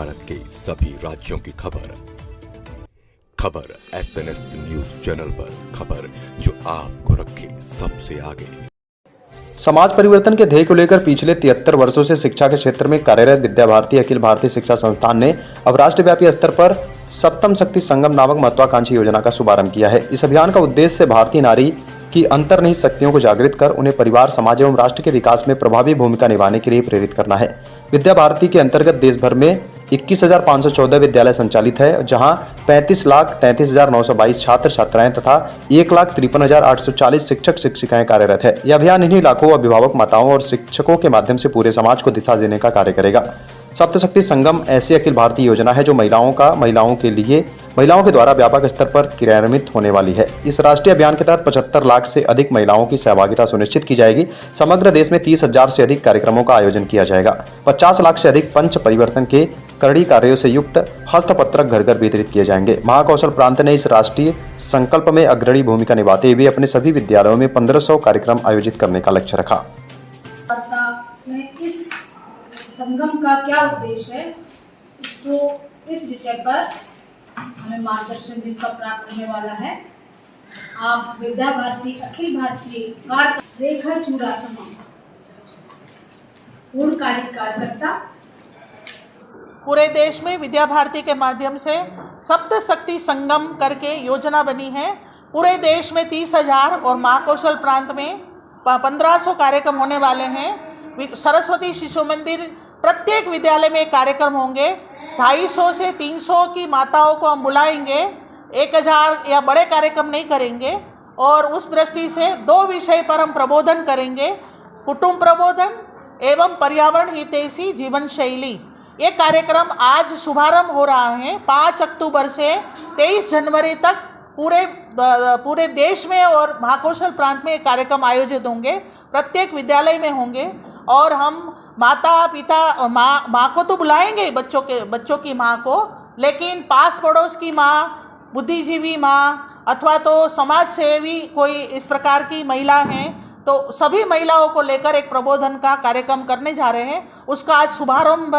भारत के सभी राज्यों की खबर SNS न्यूज चैनल पर, खबर जो आपको रखे सबसे आगे। समाज परिवर्तन के ध्येय को लेकर पिछले 73 वर्षों से शिक्षा के क्षेत्र में कार्यरत विद्या भारती अखिल भारतीय शिक्षा संस्थान ने अब राष्ट्रव्यापी स्तर पर सप्तम शक्ति संगम नामक महत्वाकांक्षी योजना का शुभारंभ किया है। इस अभियान का उद्देश्य भारतीय नारी की अंतर्निहित शक्तियों को जागृत कर उन्हें परिवार, समाज एवं राष्ट्र के विकास में प्रभावी भूमिका निभाने के लिए प्रेरित करना है। विद्या भारती के अंतर्गत देश भर में 21,514 विद्यालय संचालित है, जहां 35,33,922 छात्र छात्राएं तथा 1,53,840 शिक्षक शिक्षिकाएं कार्यरत है। यह अभियान इन्हीं लाखों अभिभावक, माताओं और शिक्षकों के माध्यम से पूरे समाज को दिशा देने का कार्य करेगा। सप्तशक्ति संगम ऐसी अखिल भारतीय योजना है जो महिलाओं के द्वारा व्यापक स्तर पर क्रियान्वित होने वाली है। इस राष्ट्रीय अभियान के तहत 75 लाख से अधिक महिलाओं की सहभागिता सुनिश्चित की जाएगी। समग्र देश में 30,000 से अधिक कार्यक्रमों का आयोजन किया जाएगा। 50 लाख से अधिक पंच परिवर्तन के करड़ी कार्यों से युक्त हस्तपत्रक घर घर वितरित किए जाएंगे। महाकौशल प्रांत ने इस राष्ट्रीय संकल्प में अग्रणी भूमिका निभाते हुए अपने सभी विद्यालयों में 1500 कार्यक्रम आयोजित करने का लक्ष्य रखा। इस संगम का क्या उद्देश्य है, इस विषय पर हमें मार्गदर्शन जिनका प्राप्त होने वाला है। आप विद्या भारती अखिल भारतीय रेखा चूड़ासमा पूर्णकालिक कार्यकर्ता। पूरे देश में विद्या भारती के माध्यम से सप्त शक्ति संगम करके योजना बनी है। पूरे देश में 30,000 और महाकौशल प्रांत में 1500 कार्यक्रम होने वाले हैं। सरस्वती शिशु मंदिर प्रत्येक विद्यालय में कार्यक्रम होंगे। 250 से 300 की माताओं को हम बुलाएंगे। 1000 या बड़े कार्यक्रम नहीं करेंगे। और उस दृष्टि से 2 विषय पर हम प्रबोधन करेंगे, कुटुंब प्रबोधन एवं पर्यावरण हितैषी जीवन शैली। ये कार्यक्रम आज शुभारंभ हो रहा है। 5 अक्टूबर से 23 जनवरी तक पूरे देश में और महाकौशल प्रांत में कार्यक्रम आयोजित होंगे। प्रत्येक विद्यालय में होंगे और हम माता पिता माँ को तो बुलाएंगे, बच्चों की माँ को, लेकिन पास पड़ोस की माँ, बुद्धिजीवी माँ अथवा तो समाज सेवी कोई इस प्रकार की महिला हैं, तो सभी महिलाओं को लेकर एक प्रबोधन का कार्यक्रम करने जा रहे हैं। उसका आज शुभारंभ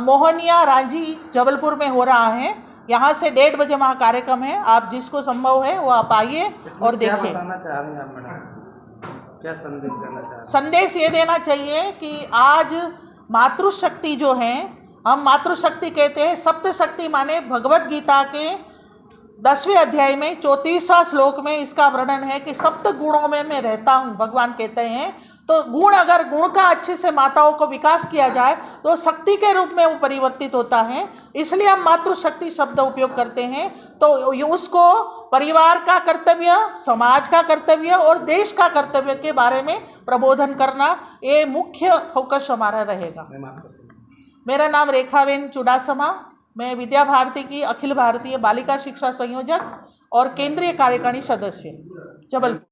मोहनिया रांझी जबलपुर में हो रहा है। यहाँ से 1:30 बजे वहाँ कार्यक्रम है। आप जिसको संभव है वो आप आइए और देखिए। क्या बताना चाह रहे हैं आप मैडम? क्या संदेश देना चाह रहे हैं? संदेश ये देना चाहिए कि आज मातृशक्ति जो है, हम मातृशक्ति कहते हैं। सप्तशक्ति माने भगवत गीता के 10वें अध्याय में 34वां श्लोक में इसका वर्णन है कि सप्त गुणों में मैं रहता हूँ, भगवान कहते हैं। तो गुण का अच्छे से माताओं को विकास किया जाए तो शक्ति के रूप में वो परिवर्तित होता है। इसलिए हम मातृशक्ति शब्द उपयोग करते हैं। तो उसको परिवार का कर्तव्य, समाज का कर्तव्य और देश का कर्तव्य के बारे में प्रबोधन करना, ये मुख्य फोकस हमारा रहेगा। मेरा नाम रेखावेन चूड़ासमा, मैं विद्या भारती की अखिल भारतीय बालिका शिक्षा संयोजक और केंद्रीय कार्यकारिणी सदस्य, जबलपुर।